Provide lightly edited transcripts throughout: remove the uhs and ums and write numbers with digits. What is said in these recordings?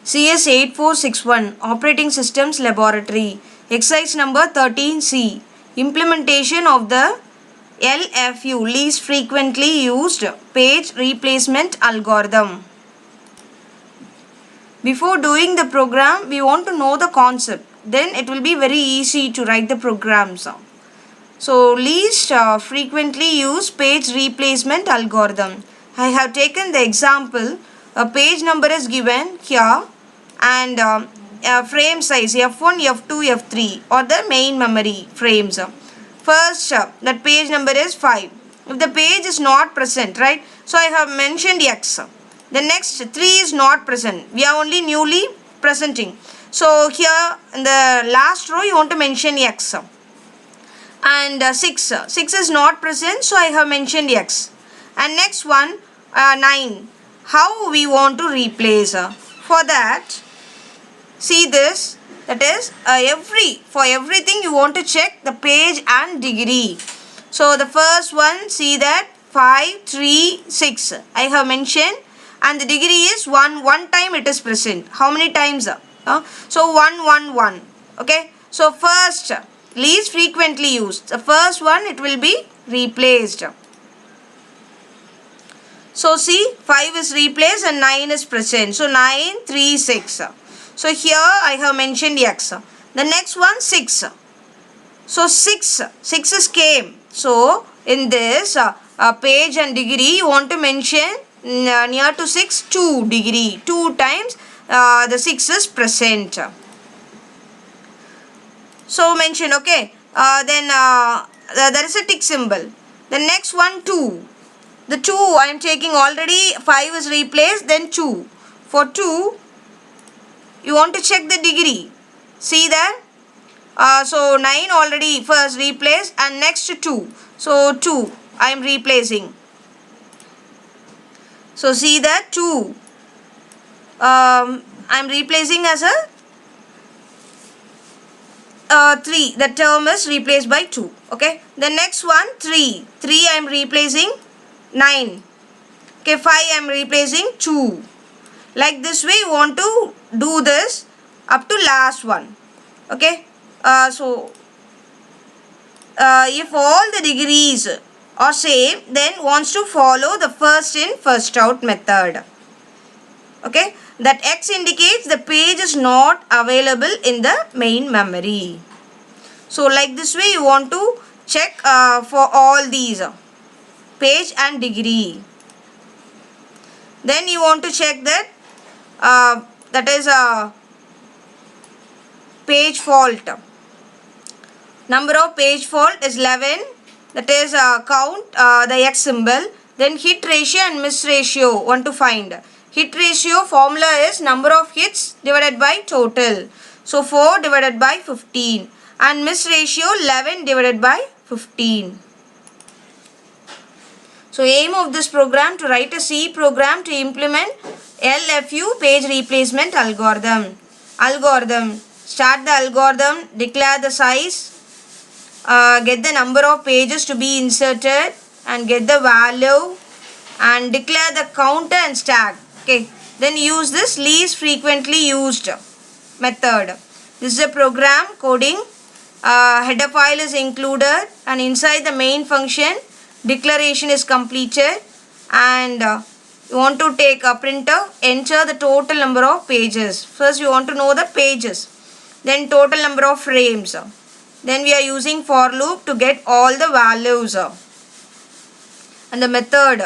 CS 8461 Operating Systems Laboratory. Exercise number 13C. Implementation of the LFU, least frequently used page replacement algorithm. Before doing the program, we want to know the concept. Then it will be very easy to write the programs. So, least frequently used page replacement algorithm. I have taken the example. A page number is given here and frame size F1, F2, F3 or the main memory frames. First, that page number is 5. If the page is not present, right? So, I have mentioned X. The next 3 is not present. We are only newly presenting. So, here in the last row, you want to mention X. And 6 is not present, so I have mentioned X. And next one, 9. How we want to replace? For that, see this, that is for everything you want to check the page and degree. So the first one, see that 5, 3, 6 I have mentioned, and the degree is 1 time it is present. How many times? So 1, 1, 1. Okay. So first, least frequently used. The first one, it will be replaced. So see, 5 is replaced and 9 is present. So 9, 3, 6. So here I have mentioned X. The next one, 6. So 6 is came. So in this page and degree, you want to mention near to 6, 2 degree. 2 times the 6 is present. So mention, okay. Then there is a tick symbol. The next one, 2. The 2 I am taking already, 5 is replaced, then 2. For 2, you want to check the degree. See that? So 9 already first replaced and next 2. So 2 I am replacing. So see that 2 I am replacing as a 3. The term is replaced by 2. Okay. The next one, 3. 3 I am replacing 9. Okay. 5 I am replacing 2. Like this way you want to do this up to last one. Okay. If all the degrees are same, then wants to follow the first in first out method. Okay. That X indicates the page is not available in the main memory. So like this way you want to check for all these page and degree. Then you want to check that that is a page fault. Number of page fault is 11. That is count the X symbol. Then hit ratio and miss ratio want to find. Hit ratio formula is number of hits divided by total. So 4 divided by 15. And miss ratio 11 divided by 15. So aim of this program to write a C program to implement LFU page replacement algorithm. Start the algorithm, declare the size, get the number of pages to be inserted and get the value and declare the counter and stack. Okay. Then use this least frequently used method. This is a program coding. Header file is included and inside the main function declaration is completed and you want to take a printer, enter the total number of pages. First you want to know the pages, then total number of frames. Then we are using for loop to get all the values. And the method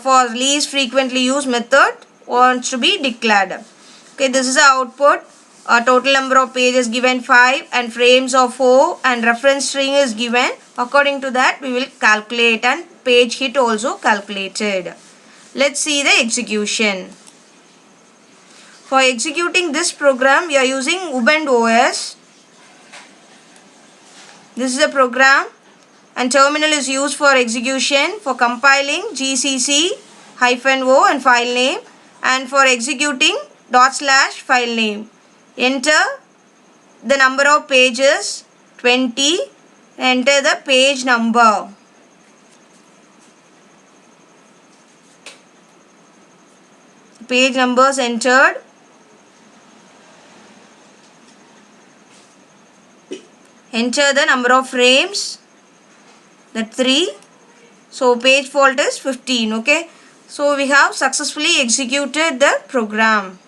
for least frequently used method wants to be declared. Okay, this is the output. Total number of pages given 5 and frames of 4 and reference string is given. According to that we will calculate and page hit also calculated. Let's see the execution. For executing this program we are using Ubuntu OS. This is a program and terminal is used for execution. For compiling GCC-O and file name, and for executing / file name. Enter the number of pages 20. Enter the page number. Page numbers entered enter the number of frames, that 3. So page fault is 15. Okay, so we have successfully executed the program.